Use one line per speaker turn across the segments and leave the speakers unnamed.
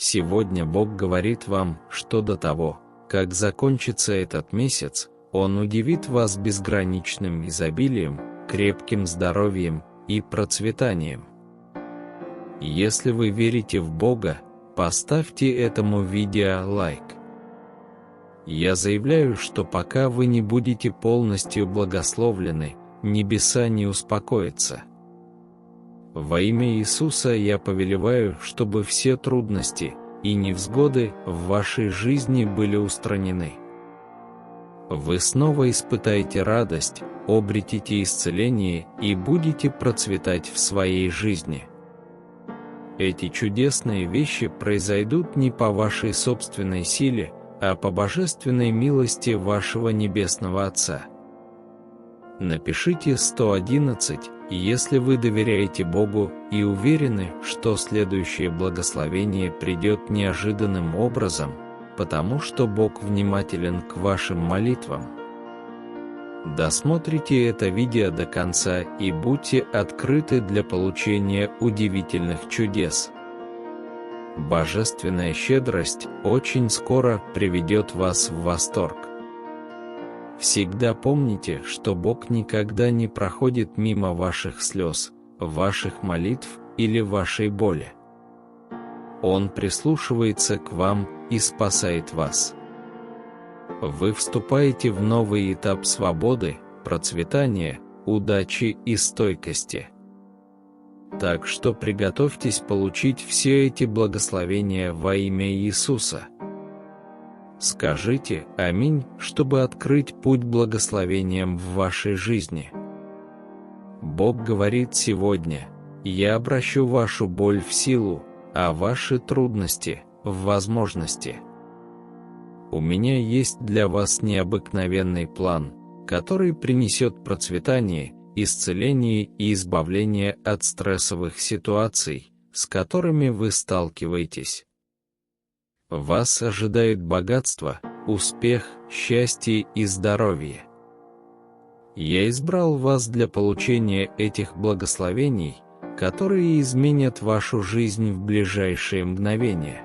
Сегодня Бог говорит вам, что до того, как закончится этот месяц, Он удивит вас безграничным изобилием, крепким здоровьем и процветанием. Если вы верите в Бога, поставьте этому видео лайк. Я заявляю, что пока вы не будете полностью благословлены, небеса не успокоятся. Во имя Иисуса я повелеваю, чтобы все трудности и невзгоды в вашей жизни были устранены. Вы снова испытаете радость, обретете исцеление и будете процветать в своей жизни. Эти чудесные вещи произойдут не по вашей собственной силе, а по божественной милости вашего Небесного Отца. Напишите 111, если вы доверяете Богу и уверены, что следующее благословение придет неожиданным образом, потому что Бог внимателен к вашим молитвам. Досмотрите это видео до конца и будьте открыты для получения удивительных чудес. Божественная щедрость очень скоро приведет вас в восторг. Всегда помните, что Бог никогда не проходит мимо ваших слез, ваших молитв или вашей боли. Он прислушивается к вам и спасает вас. Вы вступаете в новый этап свободы, процветания, удачи и стойкости. Так что приготовьтесь получить все эти благословения во имя Иисуса. Скажите «Аминь», чтобы открыть путь благословениям в вашей жизни. Бог говорит сегодня: «Я обращу вашу боль в силу, а ваши трудности – в возможности». У меня есть для вас необыкновенный план, который принесет процветание, исцеление и избавление от стрессовых ситуаций, с которыми вы сталкиваетесь. Вас ожидает богатство, успех, счастье и здоровье. Я избрал вас для получения этих благословений, которые изменят вашу жизнь в ближайшие мгновения.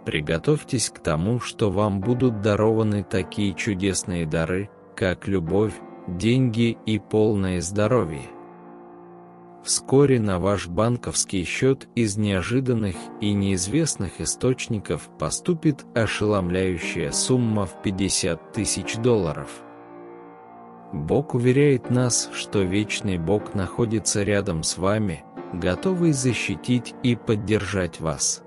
Приготовьтесь к тому, что вам будут дарованы такие чудесные дары, как любовь, деньги и полное здоровье. Вскоре на ваш банковский счет из неожиданных и неизвестных источников поступит ошеломляющая сумма в $50 000. Бог уверяет нас, что вечный Бог находится рядом с вами, готовый защитить и поддержать вас.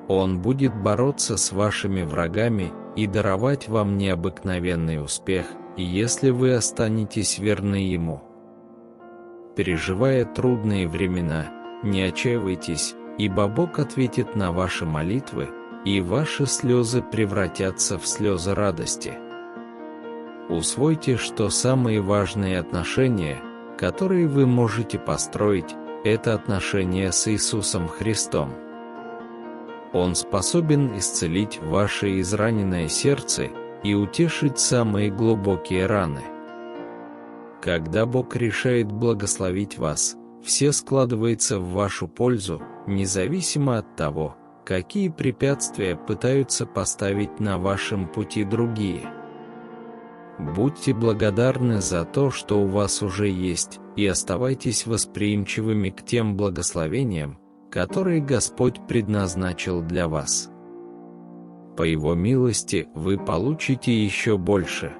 Он будет бороться с вашими врагами и даровать вам необыкновенный успех, если вы останетесь верны Ему. Переживая трудные времена, не отчаивайтесь, ибо Бог ответит на ваши молитвы, и ваши слезы превратятся в слезы радости. Усвойте, что самые важные отношения, которые вы можете построить, это отношения с Иисусом Христом. Он способен исцелить ваше израненное сердце и утешить самые глубокие раны. Когда Бог решает благословить вас, все складывается в вашу пользу, независимо от того, какие препятствия пытаются поставить на вашем пути другие. Будьте благодарны за то, что у вас уже есть, и оставайтесь восприимчивыми к тем благословениям, которые Господь предназначил для вас. По Его милости вы получите еще больше.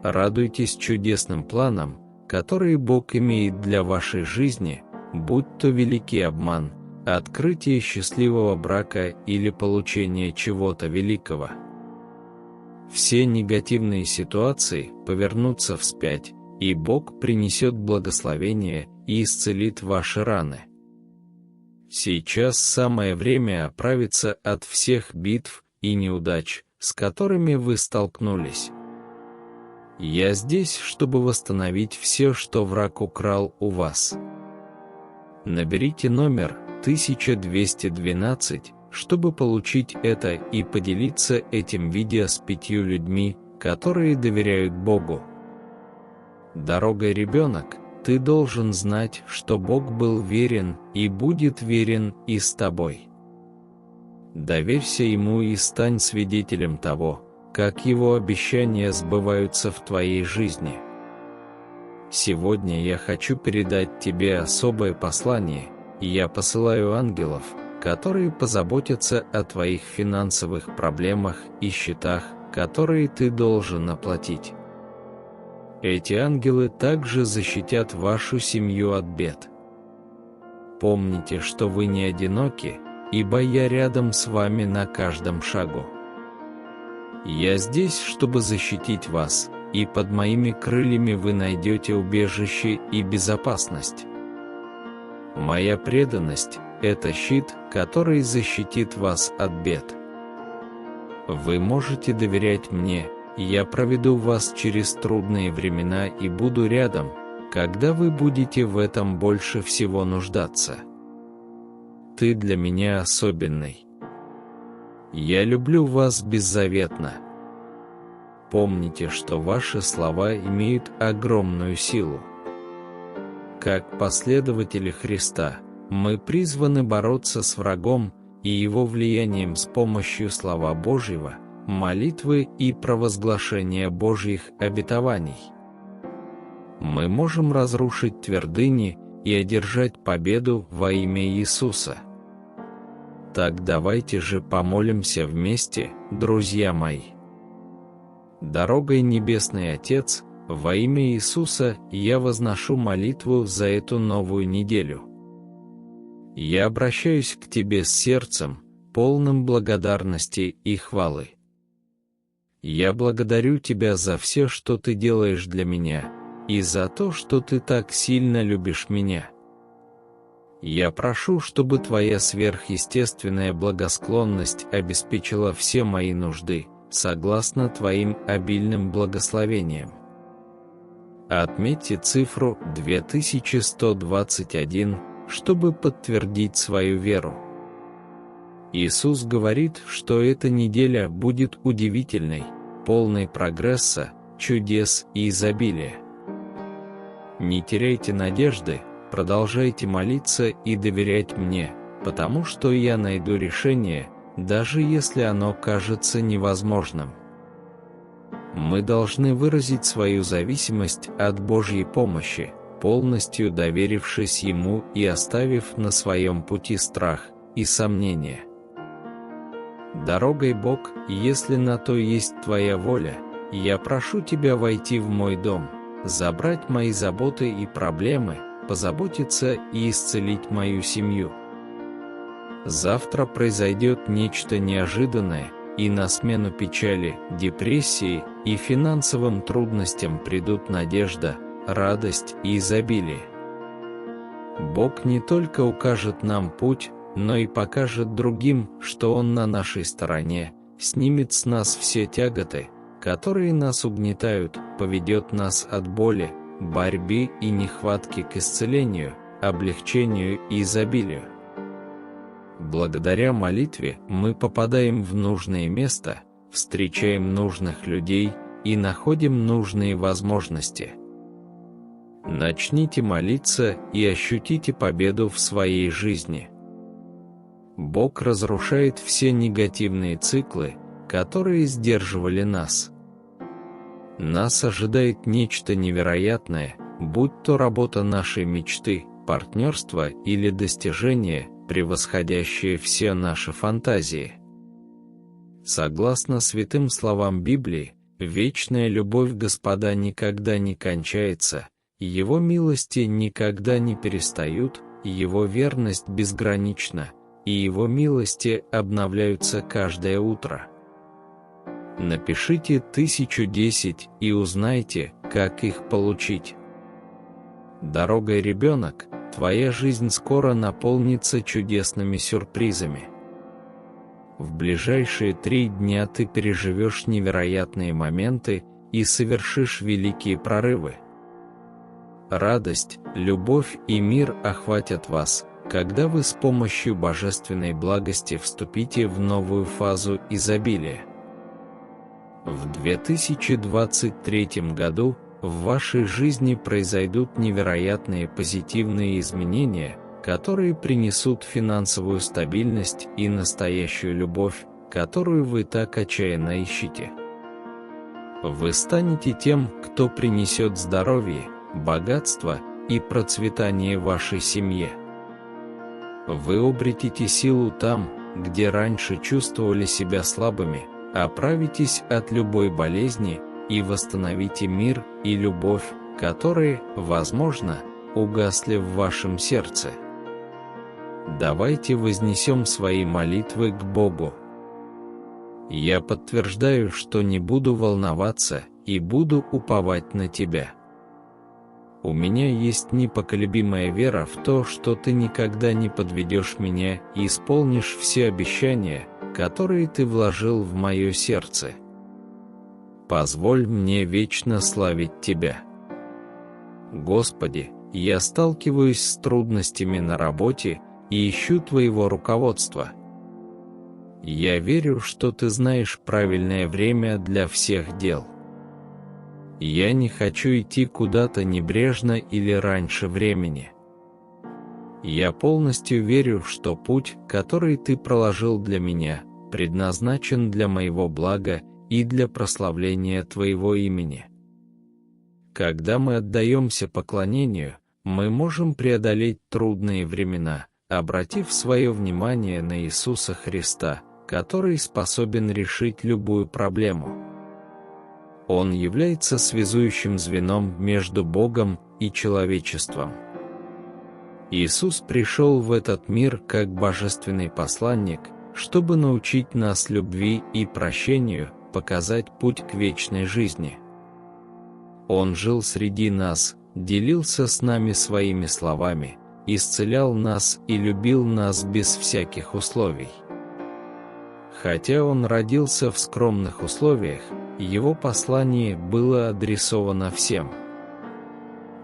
Радуйтесь чудесным планам, которые Бог имеет для вашей жизни, будь то великий обман, открытие счастливого брака или получение чего-то великого. Все негативные ситуации повернутся вспять, и Бог принесет благословение и исцелит ваши раны. Сейчас самое время оправиться от всех битв и неудач, с которыми вы столкнулись. Я здесь, чтобы восстановить все, что враг украл у вас. Наберите номер 1212, чтобы получить это и поделиться этим видео с 5 людьми, которые доверяют Богу. Дорогой ребенок, ты должен знать, что Бог был верен и будет верен и с тобой. Доверься Ему и стань свидетелем того, как Его обещания сбываются в твоей жизни. Сегодня я хочу передать тебе особое послание, и я посылаю ангелов, которые позаботятся о твоих финансовых проблемах и счетах, которые ты должен оплатить. Эти ангелы также защитят вашу семью от бед. Помните, что вы не одиноки, ибо я рядом с вами на каждом шагу. Я здесь, чтобы защитить вас, и под моими крыльями вы найдете убежище и безопасность. Моя преданность – это щит, который защитит вас от бед. Вы можете доверять мне, я проведу вас через трудные времена и буду рядом, когда вы будете в этом больше всего нуждаться. Ты для меня особенный. Я люблю вас беззаветно. Помните, что ваши слова имеют огромную силу. Как последователи Христа, мы призваны бороться с врагом и его влиянием с помощью слова Божьего, молитвы и провозглашения Божьих обетований. Мы можем разрушить твердыни и одержать победу во имя Иисуса. Так давайте же помолимся вместе, друзья мои. Дорогой Небесный Отец, во имя Иисуса я возношу молитву за эту новую неделю. Я обращаюсь к Тебе с сердцем, полным благодарности и хвалы. Я благодарю Тебя за все, что Ты делаешь для меня, и за то, что Ты так сильно любишь меня. Я прошу, чтобы Твоя сверхъестественная благосклонность обеспечила все мои нужды, согласно Твоим обильным благословениям. Отметьте цифру 2121, чтобы подтвердить свою веру. Иисус говорит, что эта неделя будет удивительной, полной прогресса, чудес и изобилия. Не теряйте надежды, продолжайте молиться и доверять мне, потому что я найду решение, даже если оно кажется невозможным. Мы должны выразить свою зависимость от Божьей помощи, полностью доверившись Ему и оставив на своем пути страх и сомнения. Дорогой Бог, если на то есть Твоя воля, я прошу Тебя войти в мой дом, забрать мои заботы и проблемы, позаботиться и исцелить мою семью. Завтра произойдет нечто неожиданное, и на смену печали, депрессии и финансовым трудностям придут надежда, радость и изобилие. Бог не только укажет нам путь, но и покажет другим, что Он на нашей стороне, снимет с нас все тяготы, которые нас угнетают, поведет нас от боли, борьбы и нехватки к исцелению, облегчению и изобилию. Благодаря молитве мы попадаем в нужное место, встречаем нужных людей и находим нужные возможности. Начните молиться и ощутите победу в своей жизни. Бог разрушает все негативные циклы, которые сдерживали нас. Нас ожидает нечто невероятное, будь то работа нашей мечты, партнерство или достижение, превосходящее все наши фантазии. Согласно святым словам Библии, вечная любовь Господа никогда не кончается, Его милости никогда не перестают, Его верность безгранична, и Его милости обновляются каждое утро. Напишите 1010 и узнайте, как их получить. Дорогой ребенок, твоя жизнь скоро наполнится чудесными сюрпризами. В ближайшие 3 дня ты переживешь невероятные моменты и совершишь великие прорывы. Радость, любовь и мир охватят вас, когда вы с помощью божественной благости вступите в новую фазу изобилия. В 2023 году в вашей жизни произойдут невероятные позитивные изменения, которые принесут финансовую стабильность и настоящую любовь, которую вы так отчаянно ищете. Вы станете тем, кто принесет здоровье, богатство и процветание вашей семье. Вы обретете силу там, где раньше чувствовали себя слабыми, оправитесь от любой болезни и восстановите мир и любовь, которые, возможно, угасли в вашем сердце. Давайте вознесем свои молитвы к Богу. Я подтверждаю, что не буду волноваться и буду уповать на Тебя. У меня есть непоколебимая вера в то, что Ты никогда не подведешь меня и исполнишь все обещания, которые Ты вложил в мое сердце. Позволь мне вечно славить Тебя. Господи, я сталкиваюсь с трудностями на работе и ищу Твоего руководства. Я верю, что Ты знаешь правильное время для всех дел. Я не хочу идти куда-то небрежно или раньше времени. Я полностью верю, что путь, который Ты проложил для меня, предназначен для моего блага и для прославления Твоего имени. Когда мы отдаемся поклонению, мы можем преодолеть трудные времена, обратив свое внимание на Иисуса Христа, который способен решить любую проблему. Он является связующим звеном между Богом и человечеством. Иисус пришел в этот мир как божественный посланник, чтобы научить нас любви и прощению, показать путь к вечной жизни. Он жил среди нас, делился с нами своими словами, исцелял нас и любил нас без всяких условий. Хотя он родился в скромных условиях, его послание было адресовано всем.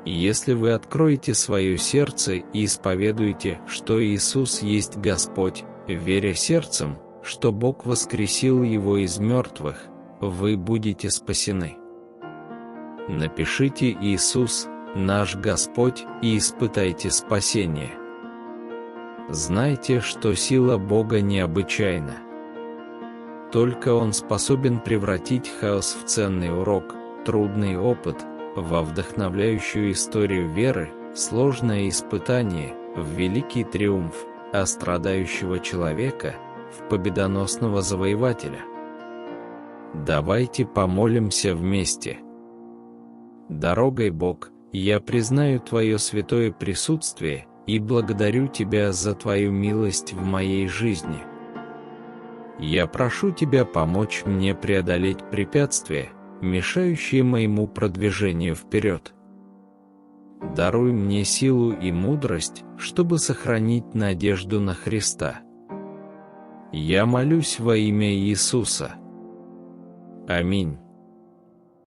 Если вы откроете свое сердце и исповедуете, что Иисус есть Господь, веря сердцем, что Бог воскресил Его из мертвых, вы будете спасены. Напишите «Иисус, наш Господь» и испытайте спасение. Знайте, что сила Бога необычайна. Только Он способен превратить хаос в ценный урок, трудный опыт, во вдохновляющую историю веры, сложное испытание, в великий триумф, а страдающего человека в победоносного завоевателя. Давайте помолимся вместе. Дорогой Бог, я признаю Твое святое присутствие и благодарю Тебя за Твою милость в моей жизни. Я прошу Тебя помочь мне преодолеть препятствия, мешающие моему продвижению вперед. Даруй мне силу и мудрость, чтобы сохранить надежду на Христа. Я молюсь во имя Иисуса. Аминь.